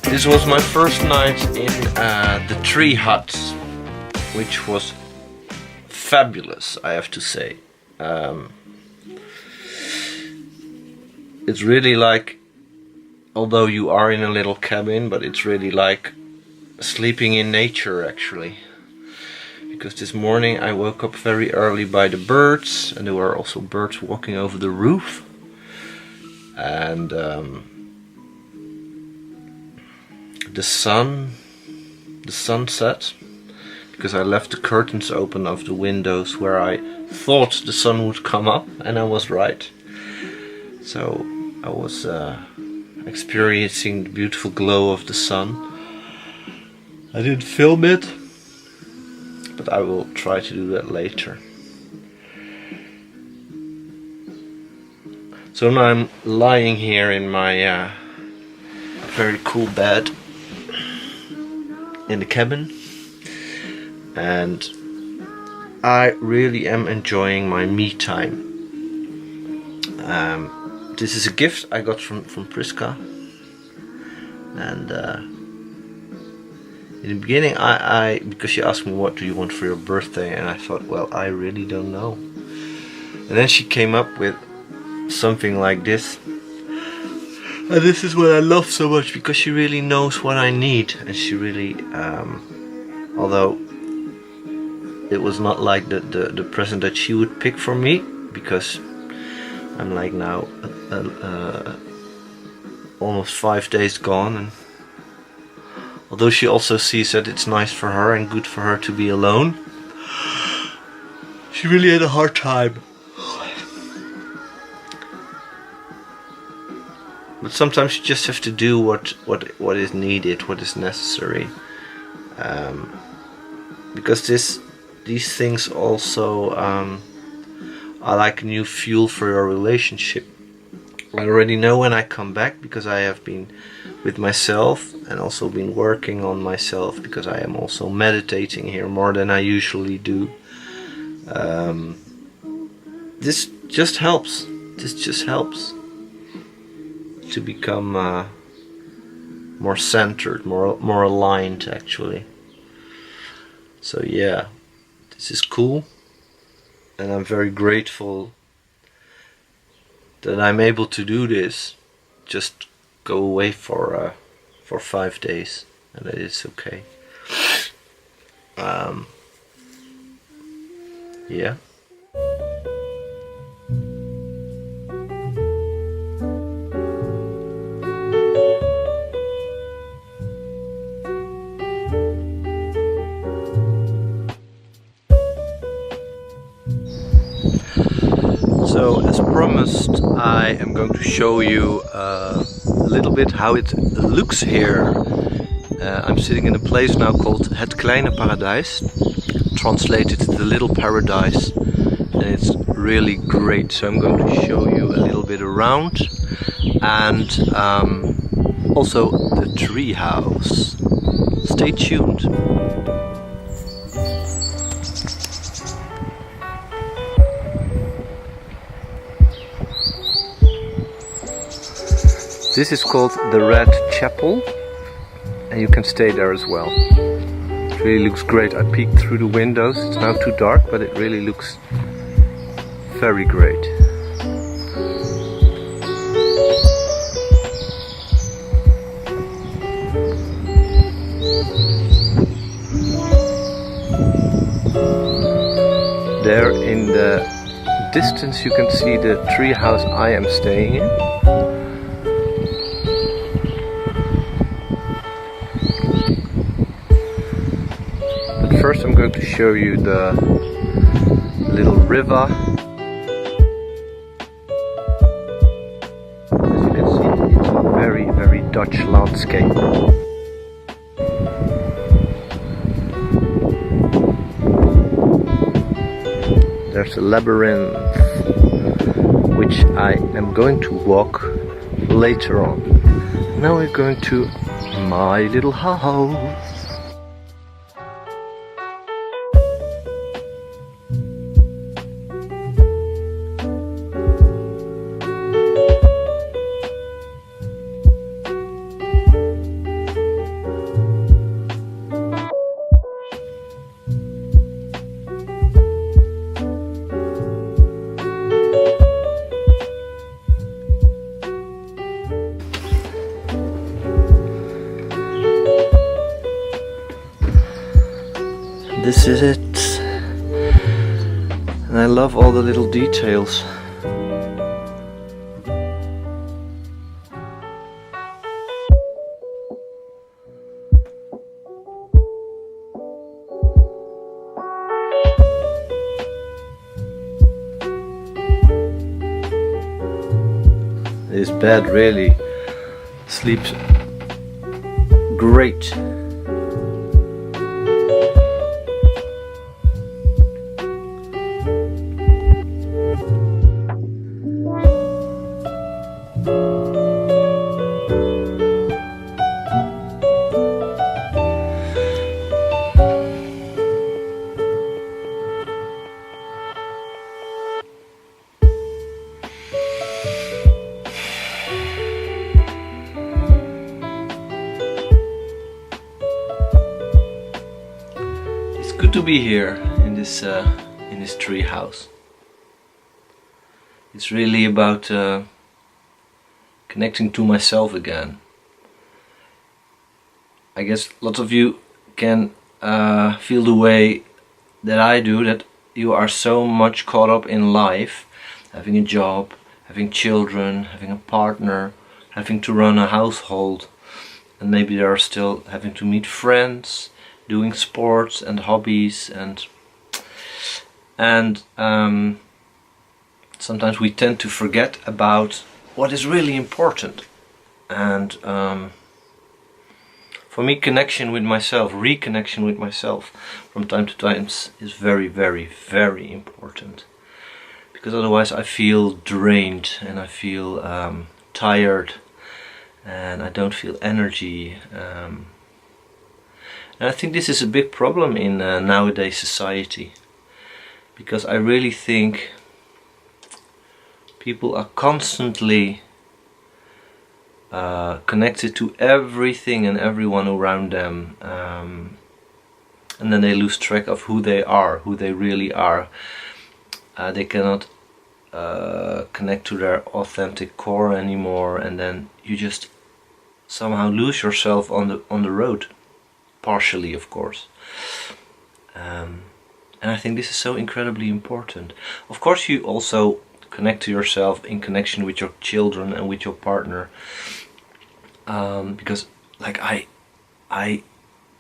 This was my first night in the tree hut, which was fabulous, I have to say. It's really like, although you are in a little cabin, but it's really like sleeping in nature actually. Because this morning I woke up very early by the birds, and there were also birds walking over the roof. And the sunset, because I left the curtains open of the windows where I thought the sun would come up, and I was right. So I was experiencing the beautiful glow of the sun. I didn't film it, but I will try to do that later. So now I'm lying here in my very cool bed in the cabin, and I really am enjoying my me time. This is a gift I got from Priska, and in the beginning I because she asked me what do you want for your birthday, and I thought, well, I really don't know. And then she came up with something like this. And this is what I love so much, because she really knows what I need, and she really, although it was not like the present that she would pick for me, because I'm like now almost 5 days gone, and although she also sees that it's nice for her and good for her to be alone, she really had a hard time. But sometimes you just have to do what is needed, what is necessary, because these things also are like new fuel for your relationship. I already know when I come back, because I have been with myself and also been working on myself, because I am also meditating here more than I usually do. This just helps. This just helps to become more centered, more aligned actually. So yeah, this is cool, and I'm very grateful that I'm able to do this. Just go away for 5 days, and that is okay. Yeah. So, as promised, I am going to show you a little bit how it looks here. I'm sitting in a place now called Het Kleine Paradijs, translated the Little Paradise, and it's really great. So I'm going to show you a little bit around, and also the tree house. Stay tuned. This is called the Red Chapel, and you can stay there as well. It really looks great. I peeked through the windows. It's now too dark, but it really looks very great. There in the distance you can see the tree house I am staying in. First I'm going to show you the little river. As you can see, it's a very, very Dutch landscape. there's a labyrinth which I am going to walk later on. Now we're going to my little house. This is it, and I love all the little details. This bed really sleeps great. Good to be here in this tree house. It's really about connecting to myself again. I guess lots of you can feel the way that I do, that you are so much caught up in life, having a job, having children, having a partner, having to run a household, and maybe there are still having to meet friends, doing sports and hobbies, and sometimes we tend to forget about what is really important. And for me, connection with myself, reconnection with myself from time to time is very, very, very important, because otherwise I feel drained and I feel tired and I don't feel energy. And I think this is a big problem in nowadays society, because I really think people are constantly connected to everything and everyone around them, and then they lose track of who they are, who they really are. They cannot connect to their authentic core anymore, and then you just somehow lose yourself on the road. Partially, of course, and I think this is so incredibly important. Of course, you also connect to yourself in connection with your children and with your partner, because like I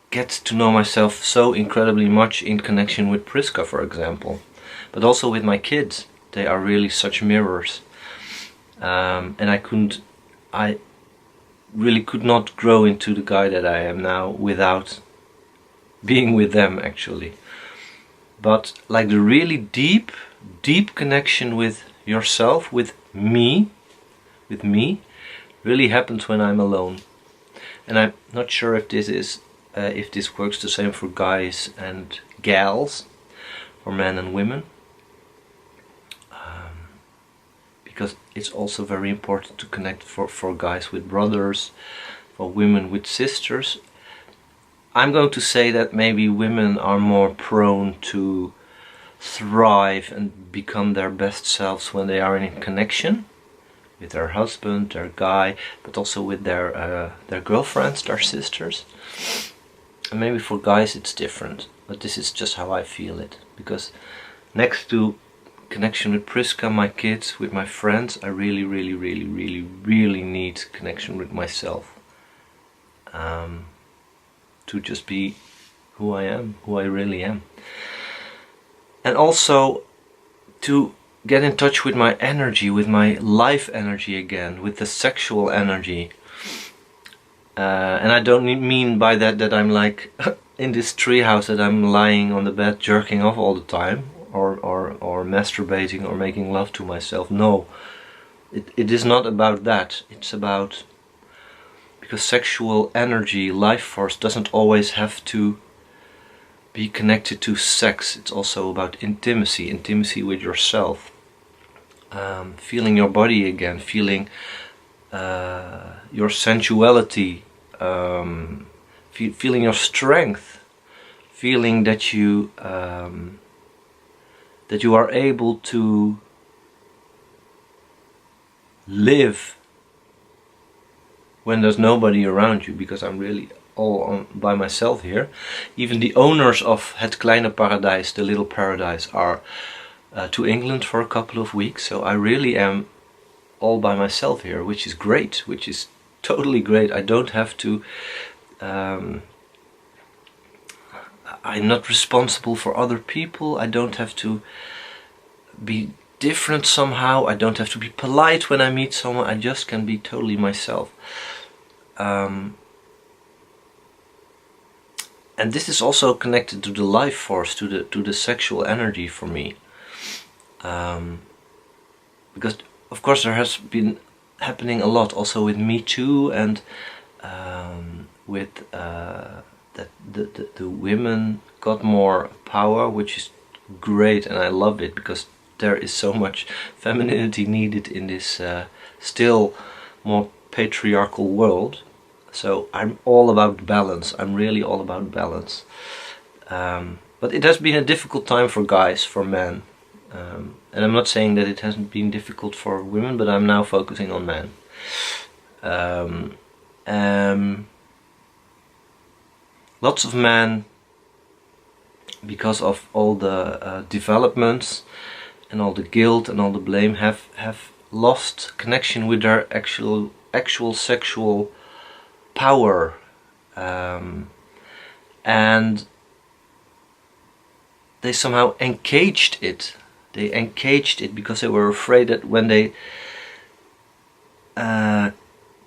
get to know myself so incredibly much in connection with Priska, for example, but also with my kids. They are really such mirrors, and I really could not grow into the guy that I am now without being with them, actually. But like the really deep connection with yourself, with me, really happens when I'm alone. And I'm not sure if this works the same for guys and gals, for men and women. Because it's also very important to connect for guys with brothers, for women with sisters. I'm going to say that maybe women are more prone to thrive and become their best selves when they are in connection with their husband, their guy, but also with their girlfriends, their sisters. And maybe for guys it's different, but this is just how I feel it. Because next to connection with Priska, my kids, with my friends, I really need connection with myself, to just be who I am, who I really am, and also to get in touch with my energy, with my life energy again, with the sexual energy. And I don't mean by that I'm like in this treehouse that I'm lying on the bed jerking off all the time, or masturbating or making love to myself. No, it is not about that. It's about, because sexual energy, life force, doesn't always have to be connected to sex. It's also about intimacy with yourself, feeling your body again, feeling your sensuality, feeling your strength, feeling that you are able to live when there's nobody around you, because I'm really all by myself here. Even the owners of Het Kleine Paradijs, the little paradise, are to England for a couple of weeks, so I really am all by myself here, which is great, which is totally great. I don't have to I'm not responsible for other people. I don't have to be different somehow. I don't have to be polite when I meet someone. I just can be totally myself. And this is also connected to the life force, to the sexual energy for me. Because of course there has been happening a lot also with Me Too, and with that the women got more power, which is great, and I love it, because there is so much femininity needed in this still more patriarchal world. So I'm all about balance. I'm really all about balance. But it has been a difficult time for guys, for men. And I'm not saying that it hasn't been difficult for women, but I'm now focusing on men. Lots of men, because of all the developments and all the guilt and all the blame, have lost connection with their actual sexual power, and they somehow encaged it. They encaged it because they were afraid that when they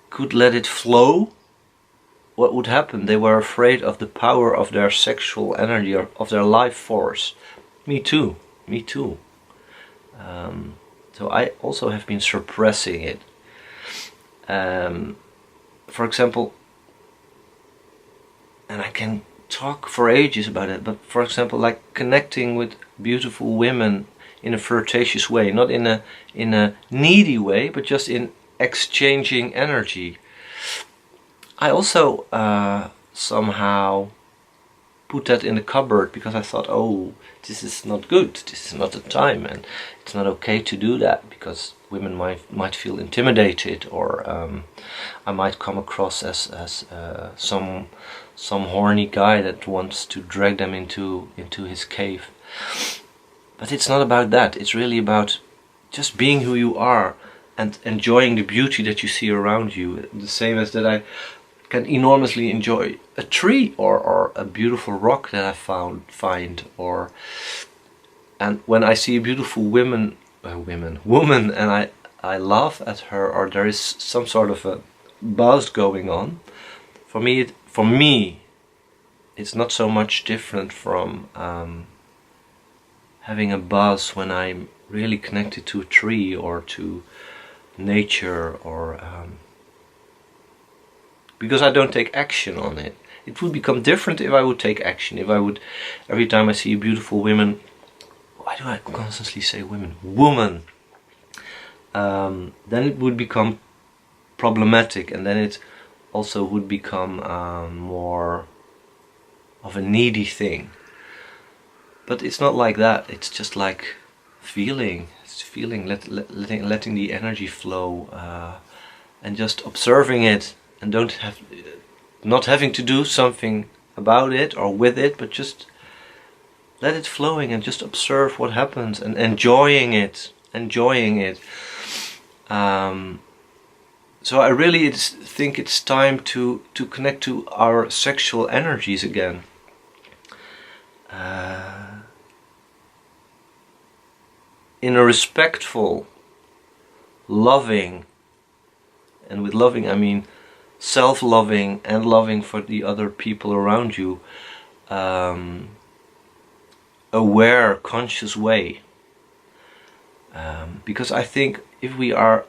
could let it flow, what would happen? They were afraid of the power of their sexual energy, or of their life force. Me too. Me too. So I also have been suppressing it. For example, and I can talk for ages about it, but for example, like connecting with beautiful women in a flirtatious way, not in a needy way, but just in exchanging energy. I also somehow put that in the cupboard, because I thought, oh, this is not good, this is not the time, and it's not okay to do that, because women might feel intimidated, or I might come across as some horny guy that wants to drag them into his cave. But it's not about that. It's really about just being who you are and enjoying the beauty that you see around you. The same as that I can enormously enjoy a tree or a beautiful rock that I find, and when I see a beautiful woman and I laugh at her, or there is some sort of a buzz going on. For me, it's not so much different from having a buzz when I'm really connected to a tree or to nature, or because I don't take action on it. It would become different if I would take action. If I would, every time I see a beautiful woman, why do I constantly say women? Woman. Then it would become problematic, and then it also would become more of a needy thing. But it's not like that. It's just like feeling. It's feeling, letting the energy flow, and just observing it, and not having to do something about it or with it, but just let it flowing and just observe what happens and enjoying it. So I really think it's time to connect to our sexual energies again. In a respectful, loving, and with loving I mean self-loving and loving for the other people around you, aware, conscious way. Because I think if we are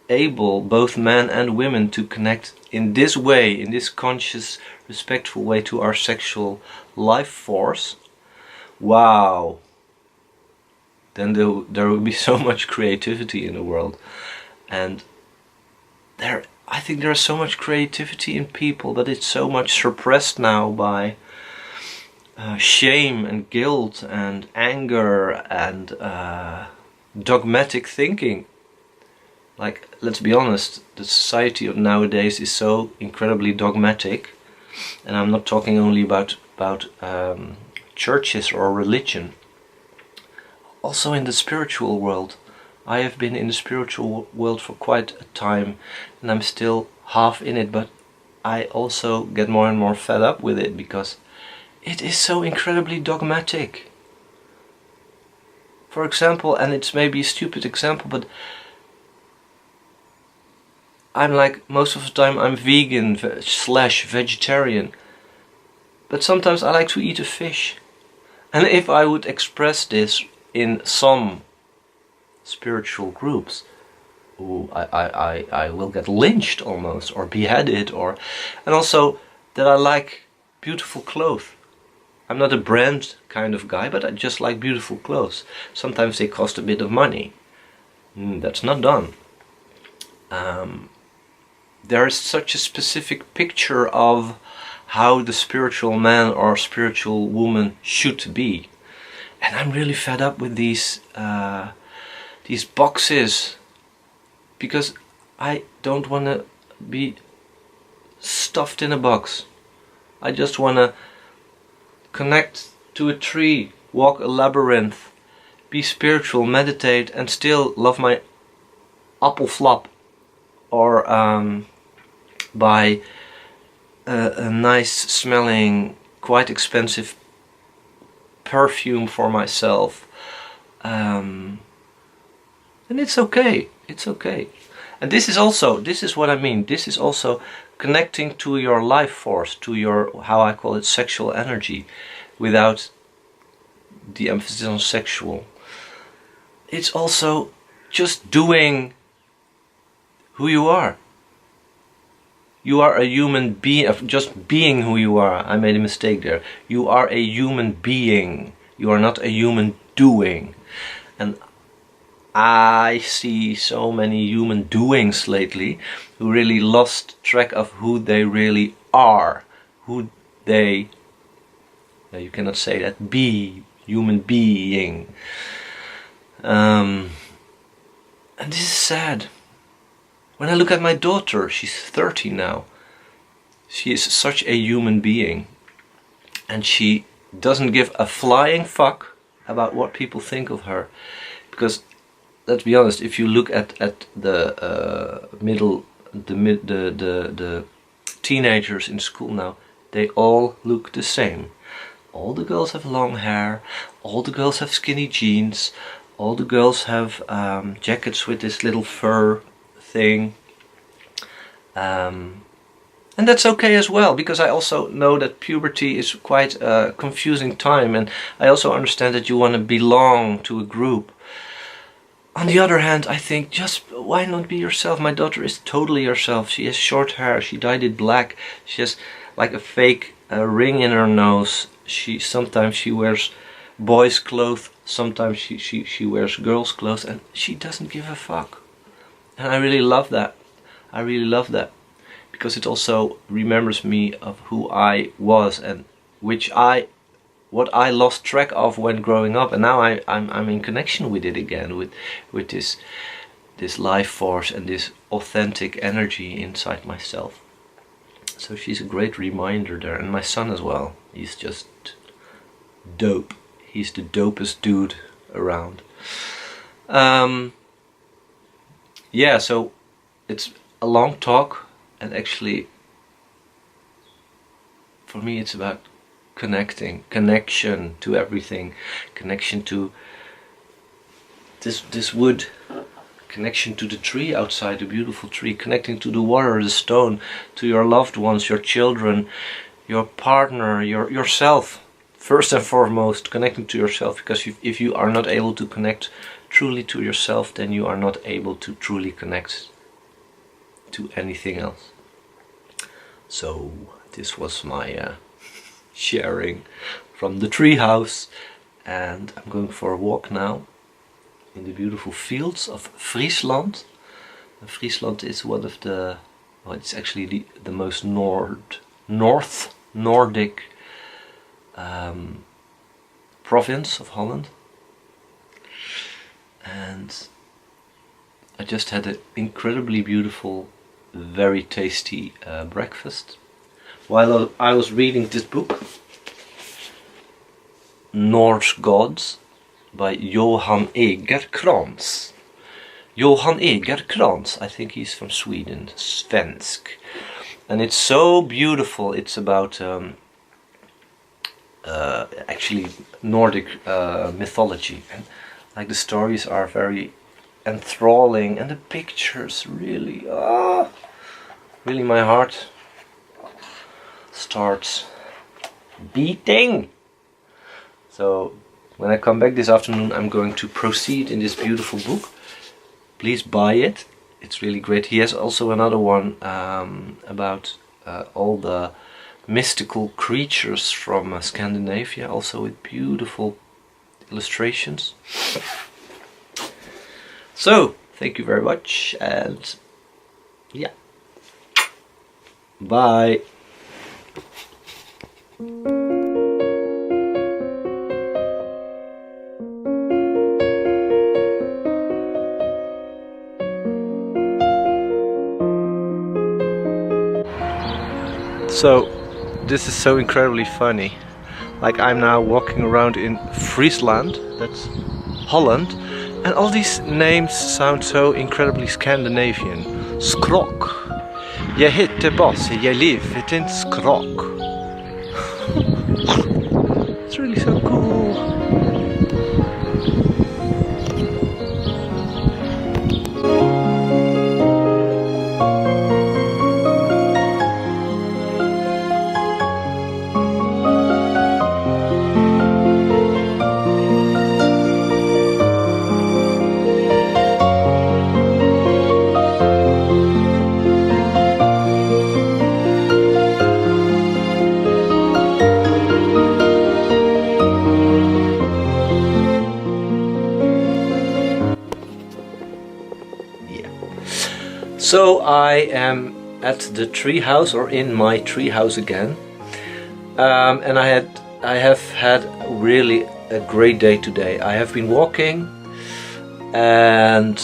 able, both men and women, to connect in this way, in this conscious, respectful way to our sexual life force, wow, then there will be so much creativity in the world. And I think there's so much creativity in people, but it's so much suppressed now by shame and guilt and anger and dogmatic thinking. Like, let's be honest, the society of nowadays is so incredibly dogmatic, and I'm not talking only about churches or religion. Also in the spiritual world. I have been in the spiritual world for quite a time, and I'm still half in it, but I also get more and more fed up with it because it is so incredibly dogmatic. For example, and it's maybe a stupid example, but I'm like, most of the time I'm vegan / vegetarian, but sometimes I like to eat a fish. And if I would express this in some spiritual groups, I will get lynched almost, or beheaded, and also that I like beautiful clothes. I'm not a brand kind of guy, but I just like beautiful clothes. Sometimes they cost a bit of money. That's not done. There is such a specific picture of how the spiritual man or spiritual woman should be, and I'm really fed up with these boxes, because I don't want to be stuffed in a box. I just want to connect to a tree, walk a labyrinth, be spiritual, meditate, and still love my apple flop, or buy a nice smelling, quite expensive perfume for myself. And it's okay, it's okay. And this is what I mean, this is also connecting to your life force, to your, how I call it, sexual energy, without the emphasis on sexual. It's also just doing who you are. You are a human being, just being who you are. I made a mistake there. You are a human being. You are not a human doing. And I see so many human doings lately who really lost track of who they really are. Who they, you cannot say that, be, human being. And this is sad. When I look at my daughter, she's 30 now. She is such a human being. And she doesn't give a flying fuck about what people think of her. Because, let's be honest, if you look at the the teenagers in school now, they all look the same. All the girls have long hair, all the girls have skinny jeans, all the girls have jackets with this little fur thing, and that's okay as well, because I also know that puberty is quite a confusing time, and I also understand that you want to belong to a group. On the other hand, I think, just why not be yourself? My daughter is totally herself. She has short hair, she dyed it black, she has like a fake ring in her nose. Sometimes she wears boys' clothes, sometimes she wears girls' clothes, and she doesn't give a fuck. And I really love that. I really love that, because it also remembers me of who I was, and what I lost track of when growing up, and now I'm in connection with it again, with this life force and this authentic energy inside myself. So she's a great reminder there, and my son as well. He's just dope. He's the dopest dude around. Yeah, so it's a long talk, and actually for me it's about connection to everything, connection to this wood, connection to the tree outside, the beautiful tree, connecting to the water, the stone, to your loved ones, your children, your partner, yourself. first and foremost connecting to yourself, because if you are not able to connect truly to yourself, then you are not able to truly connect to anything else. So this was my sharing from the treehouse, and I'm going for a walk now in the beautiful fields of Friesland. And Friesland is one of the, well, it's actually the most North Nordic province of Holland. And I just had an incredibly beautiful, very tasty breakfast while I was reading this book, Norse Gods by Johan Egerkrans. Johan Egerkrans, I think he's from Sweden, Svensk. And it's so beautiful. It's about actually Nordic mythology, and like the stories are very enthralling, and the pictures really, really my heart starts beating. So when I come back this afternoon, I'm going to proceed in this beautiful book. Please buy it, it's really great. He has also another one about all the mystical creatures from Scandinavia, also with beautiful illustrations. So, thank you very much, and yeah, bye. So, this is so incredibly funny. Like, I'm now walking around in Friesland, that's Holland, and all these names sound so incredibly Scandinavian. Skrok. Jag heter Bosse, jag lever in Skrok. It's really so cool. So I am at the treehouse, or in my treehouse again, and I have had really a great day today. I have been walking, and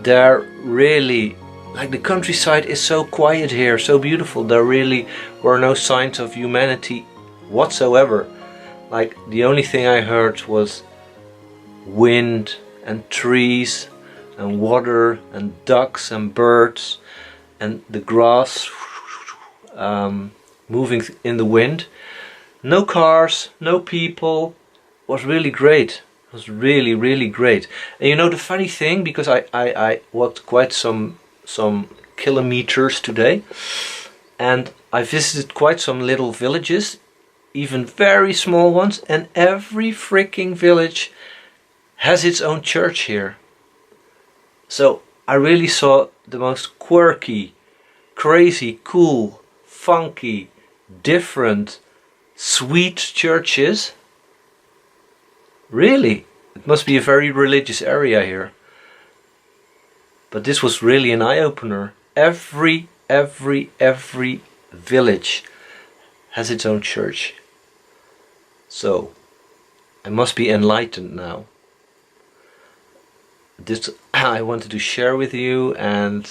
there really, like, the countryside is so quiet here, so beautiful. There really were no signs of humanity whatsoever. Like, the only thing I heard was wind and trees and water and ducks and birds and the grass moving in the wind. No cars, no people. It was really great. It was really, really great. And you know the funny thing, because I walked quite some kilometers today, and I visited quite some little villages, even very small ones, and every freaking village has its own church here. So I really saw the most quirky, crazy, cool, funky, different, sweet churches. Really, it must be a very religious area here. But this was really an eye-opener. Every village has its own church. So I must be enlightened now. This I wanted to share with you, and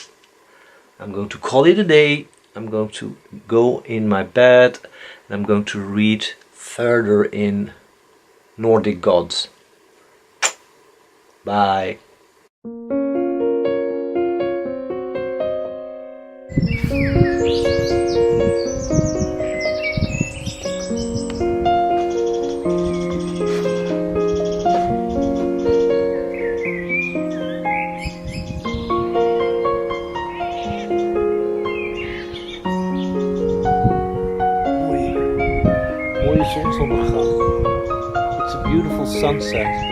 I'm going to call it a day. I'm going to go in my bed, and I'm going to read further in Nordic Gods. Bye. Mooie zonsondergang. sunset.